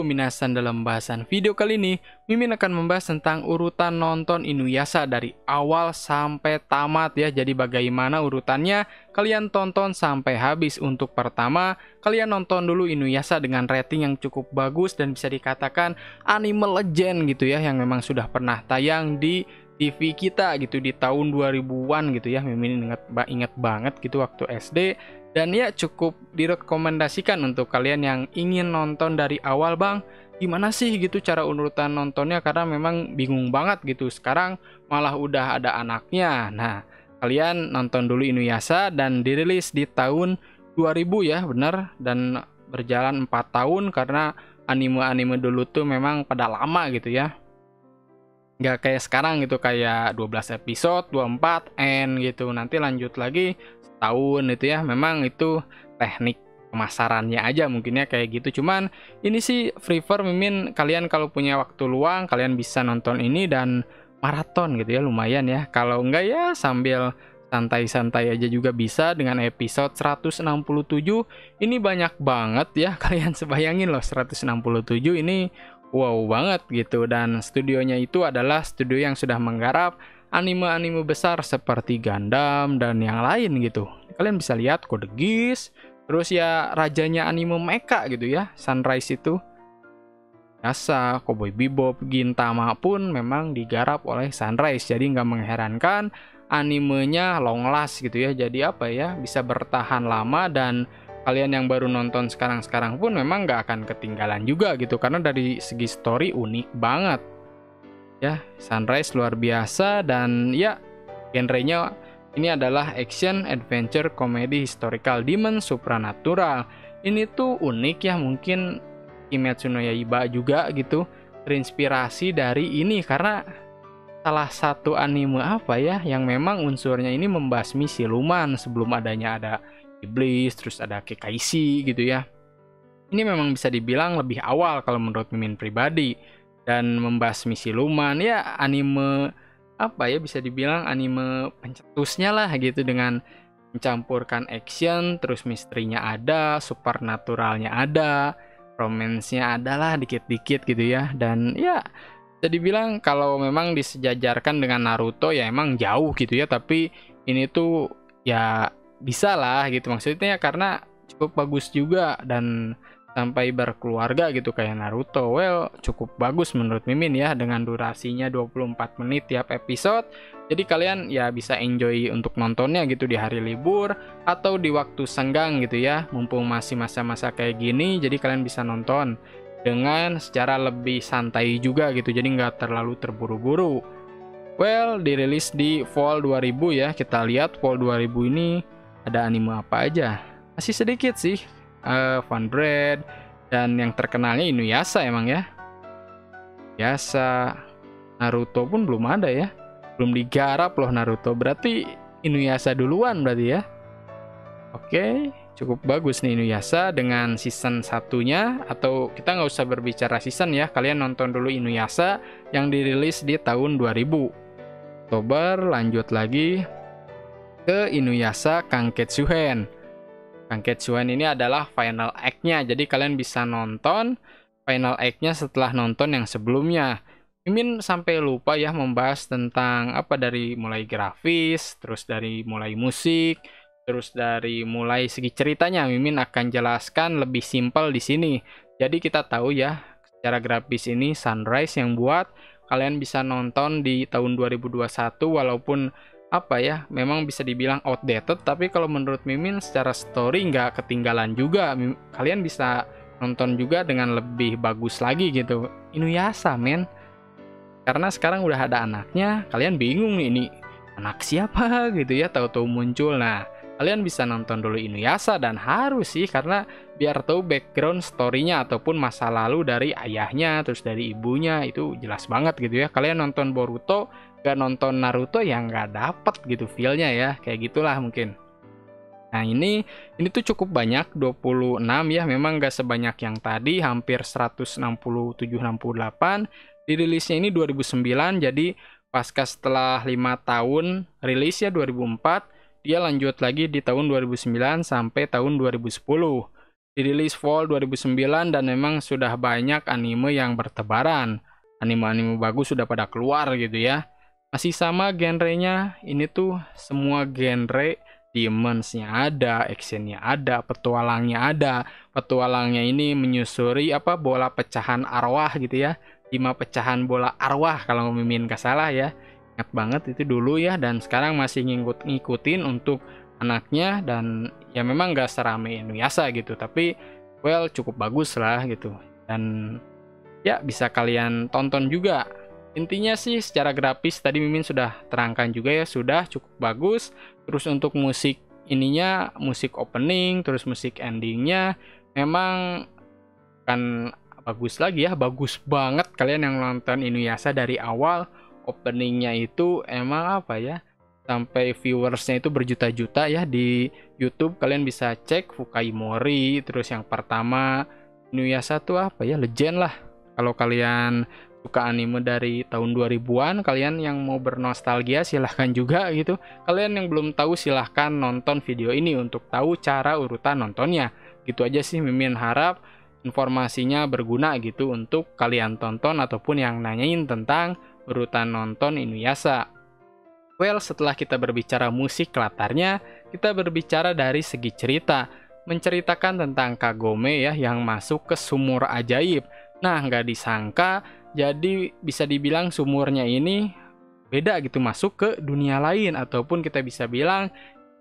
minasan, dalam bahasan video kali ini Mimin akan membahas tentang urutan nonton Inuyasha dari awal sampai tamat ya. Jadi bagaimana urutannya, kalian tonton sampai habis. Untuk pertama, kalian nonton dulu Inuyasha dengan rating yang cukup bagus dan bisa dikatakan anime legend gitu ya, yang memang sudah pernah tayang di TV kita gitu di tahun 2000-an gitu ya. Mimin ingat banget gitu waktu SD. Dan ya cukup direkomendasikan untuk kalian yang ingin nonton dari awal, Bang. Gimana sih gitu cara urutan nontonnya, karena memang bingung banget gitu. Sekarang malah udah ada anaknya. Nah, kalian nonton dulu Inuyasha dan dirilis di tahun 2000 ya, bener. Dan berjalan 4 tahun karena anime-anime dulu tuh memang pada lama gitu ya. Nggak kayak sekarang gitu, kayak 12 episode, 24, end gitu. Nanti lanjut lagi setahun itu ya. Memang itu teknik pemasarannya aja mungkinnya kayak gitu. Cuman ini sih prefer Mimin, kalian kalau punya waktu luang, kalian bisa nonton ini dan maraton gitu ya, lumayan ya. Kalau enggak ya sambil santai-santai aja juga bisa dengan episode 167. Ini banyak banget ya, kalian sebayangin loh 167 ini. Wow banget gitu. Dan studionya itu adalah studio yang sudah menggarap anime-anime besar seperti Gundam dan yang lain gitu. Kalian bisa lihat Code Geass, terus ya rajanya anime mecha gitu ya, Sunrise itu. Yasa, Cowboy Bebop, Gintama pun memang digarap oleh Sunrise. Jadi nggak mengherankan animenya long last gitu ya. Jadi apa ya, bisa bertahan lama. Dan kalian yang baru nonton sekarang-sekarang pun memang nggak akan ketinggalan juga gitu, karena dari segi story unik banget ya. Sunrise luar biasa. Dan ya genrenya ini adalah action, adventure, komedi, historical, demon, supranatural. Ini tuh unik ya, mungkin Kimetsu no Yaiba juga gitu terinspirasi dari ini, karena salah satu anime apa ya yang memang unsurnya ini membasmi siluman. Sebelum adanya ada iblis, terus ada Kekaishi gitu ya. Ini memang bisa dibilang lebih awal kalau menurut Mimin pribadi. Dan membasmi siluman ya, anime apa ya, bisa dibilang anime pencetusnya lah gitu, dengan mencampurkan action, terus misterinya ada, supernaturalnya ada, romance-nya ada lah dikit-dikit gitu ya. Dan ya bisa dibilang kalau memang disejajarkan dengan Naruto ya emang jauh gitu ya, tapi ini tuh ya bisa lah gitu maksudnya, karena cukup bagus juga dan sampai berkeluarga gitu kayak Naruto. Well, cukup bagus menurut Mimin ya, dengan durasinya 24 menit tiap episode. Jadi kalian ya bisa enjoy untuk nontonnya gitu di hari libur atau di waktu senggang gitu ya. Mumpung masih masa-masa kayak gini, jadi kalian bisa nonton dengan secara lebih santai juga gitu. Jadi nggak terlalu terburu-buru. Well, dirilis di fall 2000 ya. Kita lihat fall 2000 ini ada anime apa aja. Masih sedikit sih. Fun Bread, dan yang terkenalnya Inuyasha emang ya. Biasa. Naruto pun belum ada ya. Belum digarap loh Naruto. Berarti Inuyasha duluan berarti ya. Oke, cukup bagus nih Inuyasha dengan season satunya. Atau kita nggak usah berbicara season ya, kalian nonton dulu Inuyasha yang dirilis di tahun 2000. Oktober lanjut lagi ke Inuyasha Kanketsuhen. Kanketsuhen ini adalah final act-nya. Jadi kalian bisa nonton final act-nya setelah nonton yang sebelumnya. Mimin sampai lupa ya membahas tentang apa, dari mulai grafis, terus dari mulai musik, terus dari mulai segi ceritanya. Mimin akan jelaskan lebih simpel di sini. Jadi kita tahu ya, secara grafis ini Sunrise yang buat. Kalian bisa nonton di tahun 2021 walaupun apa ya, memang bisa dibilang outdated, tapi kalau menurut Mimin secara story nggak ketinggalan juga. Kalian bisa nonton juga dengan lebih bagus lagi gitu. Inuyasha men, karena sekarang udah ada anaknya, kalian bingung nih, ini anak siapa gitu ya, tahu-tahu muncul. Nah, kalian bisa nonton dulu Inuyasha, dan harus sih, karena biar tahu background story-nya ataupun masa lalu dari ayahnya, terus dari ibunya, itu jelas banget gitu ya. Kalian nonton Boruto gak nonton Naruto yang nggak dapet gitu feel-nya ya, kayak gitulah mungkin. Nah ini tuh cukup banyak, 26 ya, memang gak sebanyak yang tadi, hampir 167-68. Dirilisnya ini 2009, jadi pasca setelah 5 tahun rilis ya 2004, dia lanjut lagi di tahun 2009 sampai tahun 2010. dirilis fall 2009 dan memang sudah banyak anime yang bertebaran. Anime-anime bagus sudah pada keluar gitu ya. Masih sama genrenya, ini tuh semua genre, demons-nya ada, action-nya ada, petualangnya ada. Petualangnya ini menyusuri bola pecahan arwah gitu ya. 5 pecahan bola arwah kalau Mimin gak salah ya. Ingat banget itu dulu ya, dan sekarang masih ngikutin untuk anaknya, dan ya memang gak serame Inuyasha gitu, tapi well cukup bagus lah gitu, dan ya bisa kalian tonton juga. Intinya sih secara grafis tadi Mimin sudah terangkan juga ya, sudah cukup bagus. Terus untuk musik ininya, musik opening, terus musik endingnya memang kan bagus lagi ya, bagus banget. Kalian yang nonton Inuyasha dari awal, openingnya itu emang sampai viewersnya itu berjuta-juta ya di YouTube. Kalian bisa cek Fukai Mori, terus yang pertama Inuyasha tuh legend lah. Kalau kalian suka anime dari tahun 2000-an, kalian yang mau bernostalgia silahkan juga gitu. Kalian yang belum tahu silahkan nonton video ini untuk tahu cara urutan nontonnya. Gitu aja sih, Mimin harap informasinya berguna gitu untuk kalian tonton ataupun yang nanyain tentang urutan nonton Inuyasha. Well, setelah kita berbicara musik latarnya, kita berbicara dari segi cerita. Menceritakan tentang Kagome ya, yang masuk ke sumur ajaib. Nah, nggak disangka, jadi bisa dibilang sumurnya ini beda gitu, masuk ke dunia lain. Ataupun kita bisa bilang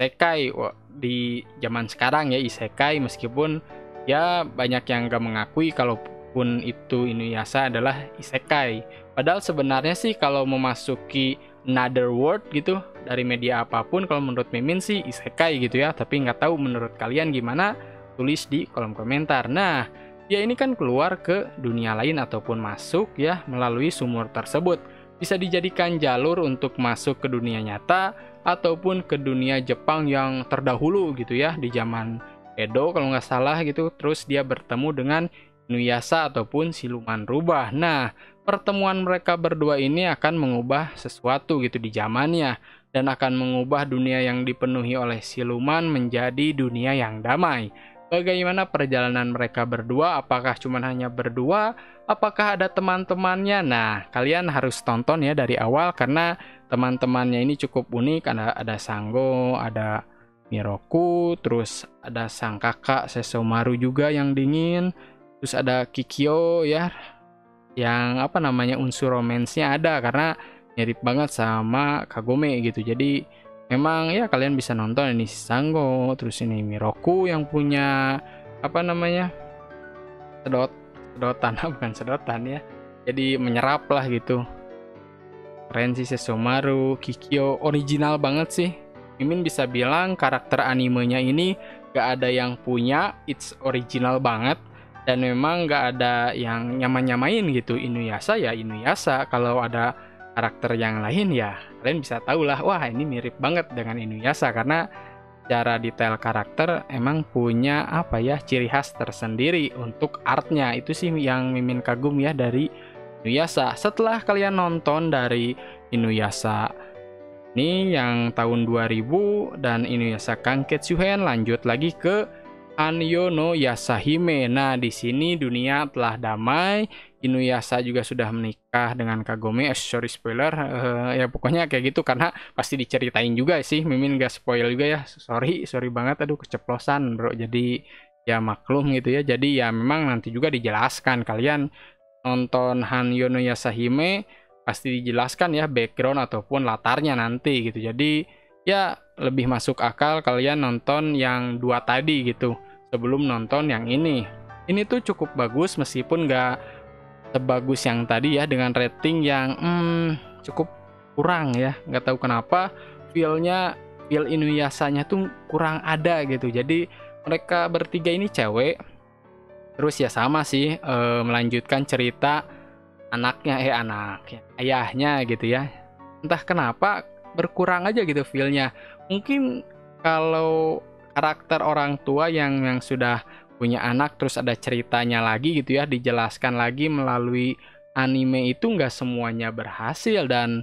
isekai. Di zaman sekarang ya isekai, meskipun ya banyak yang nggak mengakui kalaupun itu Inuyasha adalah isekai. Padahal sebenarnya sih kalau memasuki another world gitu dari media apapun, kalau menurut Mimin sih isekai gitu ya, tapi nggak tahu menurut kalian gimana, tulis di kolom komentar. Nah, dia ini kan keluar ke dunia lain ataupun masuk ya melalui sumur tersebut, bisa dijadikan jalur untuk masuk ke dunia nyata ataupun ke dunia Jepang yang terdahulu gitu ya, di zaman Edo kalau nggak salah gitu. Terus dia bertemu dengan Inuyasha ataupun siluman rubah. Nah, pertemuan mereka berdua ini akan mengubah sesuatu gitu di zamannya, dan akan mengubah dunia yang dipenuhi oleh siluman menjadi dunia yang damai. Bagaimana perjalanan mereka berdua? Apakah cuma hanya berdua? Apakah ada teman-temannya? Nah, kalian harus tonton ya dari awal, karena teman-temannya ini cukup unik. Ada Sango, ada Miroku, terus ada sang kakak Sesomaru juga yang dingin, terus ada Kikyo ya, yang unsur romansnya ada karena mirip banget sama Kagome gitu. Jadi memang ya kalian bisa nonton ini Sango, terus ini Miroku yang punya sedotan bukan sedotan ya, jadi menyerap lah gitu. Keren sih Sesomaru, Kikyo original banget sih. Mimin bisa bilang karakter animenya ini gak ada yang punya, it's original banget. Dan memang gak ada yang nyamain gitu. Inuyasha ya Inuyasha. Kalau ada karakter yang lain ya kalian bisa tahu lah, wah ini mirip banget dengan Inuyasha, karena cara detail karakter emang punya ciri khas tersendiri untuk artnya. Itu sih yang Mimin kagum ya dari Inuyasha. Setelah kalian nonton dari Inuyasha ini yang tahun 2000 dan Inuyasha Kanketsuhen, lanjut lagi ke Hanyo no Yasahime. Nah, di sini dunia telah damai. Inuyasha juga sudah menikah dengan Kagome. Sorry spoiler. Ya pokoknya kayak gitu, karena pasti diceritain juga sih. Mimin gak spoil juga ya. Sorry banget. Aduh, keceplosan bro. Jadi ya maklum gitu ya. Jadi ya memang nanti juga dijelaskan. Kalian nonton Hanyo no Yasahime pasti dijelaskan ya background ataupun latarnya nanti gitu. Jadi ya lebih masuk akal kalian nonton yang dua tadi gitu sebelum nonton yang ini. Ini tuh cukup bagus meskipun nggak sebagus yang tadi ya, dengan rating yang cukup kurang ya. Nggak tahu kenapa feel Inuyasha-nya tuh kurang ada gitu. Jadi mereka bertiga ini cewek, terus ya sama sih melanjutkan cerita ayahnya gitu ya. Entah kenapa berkurang aja gitu feelnya. Mungkin kalau karakter orang tua yang sudah punya anak terus ada ceritanya lagi gitu ya, dijelaskan lagi melalui anime, itu nggak semuanya berhasil, dan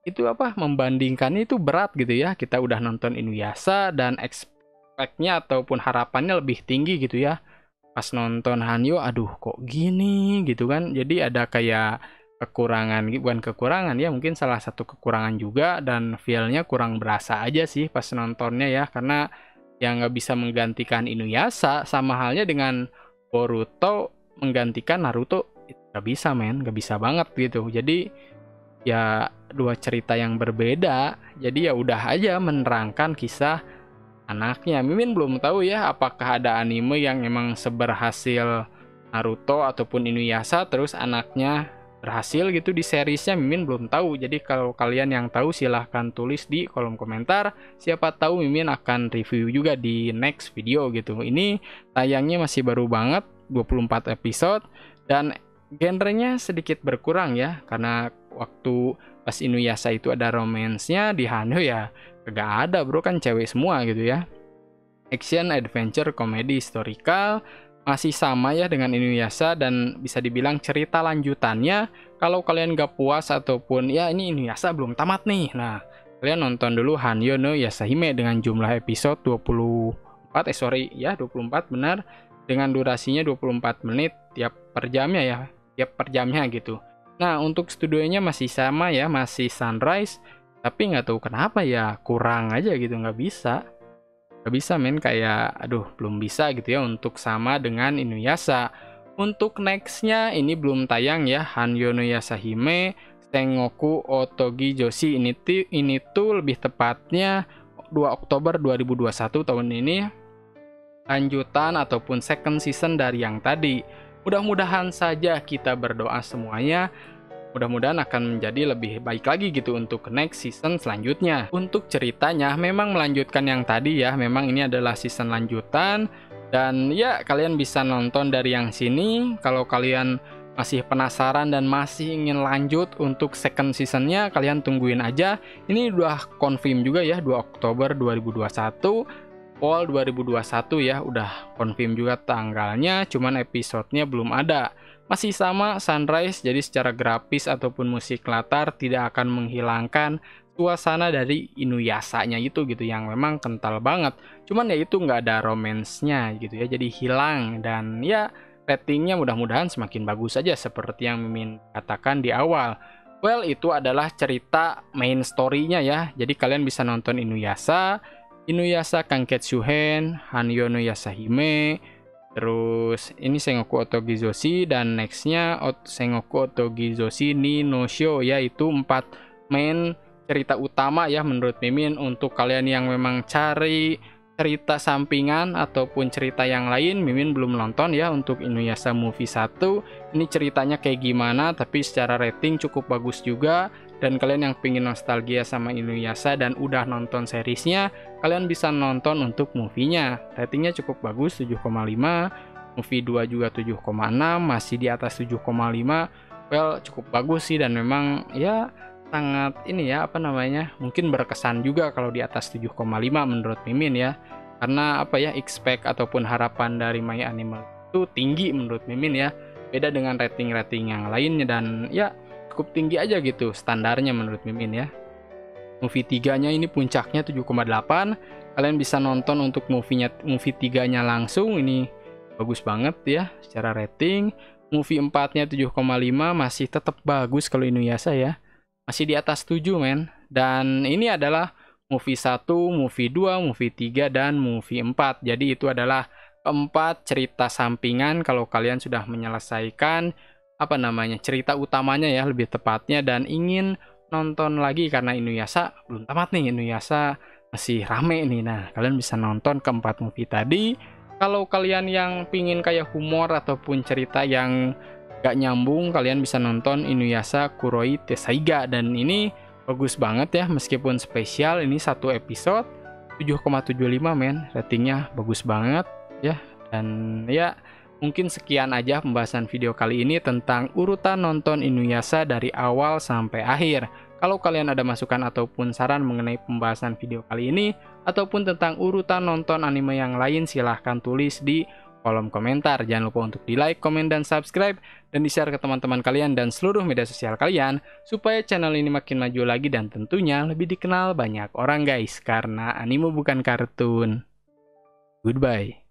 itu membandingkannya itu berat gitu ya. Kita udah nonton Inuyasha dan expect-nya ataupun harapannya lebih tinggi gitu ya. Pas nonton Hanyo, aduh kok gini gitu kan. Jadi ada kayak kekurangan, bukan kekurangan ya, mungkin salah satu kekurangan juga, dan feel-nya kurang berasa aja sih pas nontonnya ya, karena yang nggak bisa menggantikan Inuyasha, sama halnya dengan Boruto menggantikan Naruto, nggak bisa men, nggak bisa banget gitu. Jadi ya dua cerita yang berbeda, jadi ya udah aja menerangkan kisah anaknya. Mimin belum tahu ya apakah ada anime yang emang seberhasil Naruto ataupun Inuyasha terus anaknya berhasil gitu di seriesnya. Mimin belum tahu. Jadi kalau kalian yang tahu silahkan tulis di kolom komentar. Siapa tahu Mimin akan review juga di next video gitu. Ini tayangnya masih baru banget, 24 episode, dan genrenya sedikit berkurang ya, karena waktu pas Inuyasha itu ada romance-nya, di Hanyo ya gak ada bro, kan cewek semua gitu ya. Action, adventure, komedi, historical masih sama ya dengan Inuyasha, dan bisa dibilang cerita lanjutannya. Kalau kalian gak puas ataupun ya ini Inuyasha belum tamat nih, nah kalian nonton dulu Hanyo no Yashahime dengan jumlah episode 24 benar, dengan durasinya 24 menit tiap per jamnya gitu. Nah untuk studionya masih sama ya, masih Sunrise, tapi nggak tahu kenapa ya kurang aja gitu, nggak bisa men, kayak aduh belum bisa gitu ya untuk sama dengan Inuyasha. Untuk nextnya ini belum tayang ya, Hanyo no Yashahime Sengoku Otogi Joshi, ini tuh lebih tepatnya 2 Oktober 2021 tahun ini, lanjutan ataupun second season dari yang tadi. Mudah-mudahan saja, kita berdoa semuanya, mudah-mudahan akan menjadi lebih baik lagi gitu untuk next season selanjutnya. Untuk ceritanya memang melanjutkan yang tadi ya, memang ini adalah season lanjutan, dan ya kalian bisa nonton dari yang sini. Kalau kalian masih penasaran dan masih ingin lanjut untuk second seasonnya, kalian tungguin aja. Ini udah confirm juga ya, 2 Oktober 2021, Fall 2021 ya, udah confirm juga tanggalnya, cuman episodenya belum ada. Masih sama Sunrise, jadi secara grafis ataupun musik latar tidak akan menghilangkan suasana dari Inuyasha-nya itu gitu, yang memang kental banget. Cuman ya itu nggak ada romance-nya gitu ya, jadi hilang. Dan ya ratingnya mudah-mudahan semakin bagus aja seperti yang Mimin katakan di awal. Well, itu adalah cerita main story-nya ya, jadi kalian bisa nonton Inuyasha Kanketsuhen, Hanyo no Yashahime, terus ini Sengoku Otogi Joshi, dan nextnya Sengoku Otogi Joshi ni no Sho, yaitu 4 main cerita utama ya menurut Mimin. Untuk kalian yang memang cari cerita sampingan ataupun cerita yang lain, Mimin belum nonton ya untuk Inuyasha Movie 1. Ini ceritanya kayak gimana, tapi secara rating cukup bagus juga. Dan kalian yang pengen nostalgia sama Inuyasha dan udah nonton seriesnya, kalian bisa nonton untuk movie-nya. Ratingnya cukup bagus, 7,5. Movie 2 juga 7,6, masih di atas 7,5. Well, cukup bagus sih, dan memang ya sangat ini ya, mungkin berkesan juga kalau di atas 7,5 menurut Mimin ya. Karena expect ataupun harapan dari My Anime itu tinggi menurut Mimin ya. Beda dengan rating-rating yang lainnya, dan ya cukup tinggi aja gitu standarnya menurut Mimin ya. Movie 3-nya ini puncaknya 7,8. Kalian bisa nonton untuk movie 3-nya langsung, ini bagus banget ya secara rating. Movie 4-nya 7,5, masih tetap bagus kalau Inuyasha ya. Masih di atas 7 men. Dan ini adalah movie 1, movie 2, movie 3, dan movie 4. Jadi itu adalah keempat cerita sampingan kalau kalian sudah menyelesaikan cerita utamanya ya lebih tepatnya, dan ingin nonton lagi karena Inuyasha belum tamat nih, Inuyasha masih rame nih. Nah kalian bisa nonton keempat movie tadi. Kalau kalian yang pingin kayak humor ataupun cerita yang gak nyambung, kalian bisa nonton Inuyasha Kuroi Tessaiga, dan ini bagus banget ya meskipun spesial. Ini satu episode 7,75 men, ratingnya bagus banget ya. Dan ya mungkin sekian aja pembahasan video kali ini tentang urutan nonton Inuyasha dari awal sampai akhir. Kalau kalian ada masukan ataupun saran mengenai pembahasan video kali ini, ataupun tentang urutan nonton anime yang lain, silahkan tulis di kolom komentar. Jangan lupa untuk di like, komen, dan subscribe, dan di-share ke teman-teman kalian dan seluruh media sosial kalian, supaya channel ini makin maju lagi dan tentunya lebih dikenal banyak orang guys, karena anime bukan kartun. Goodbye.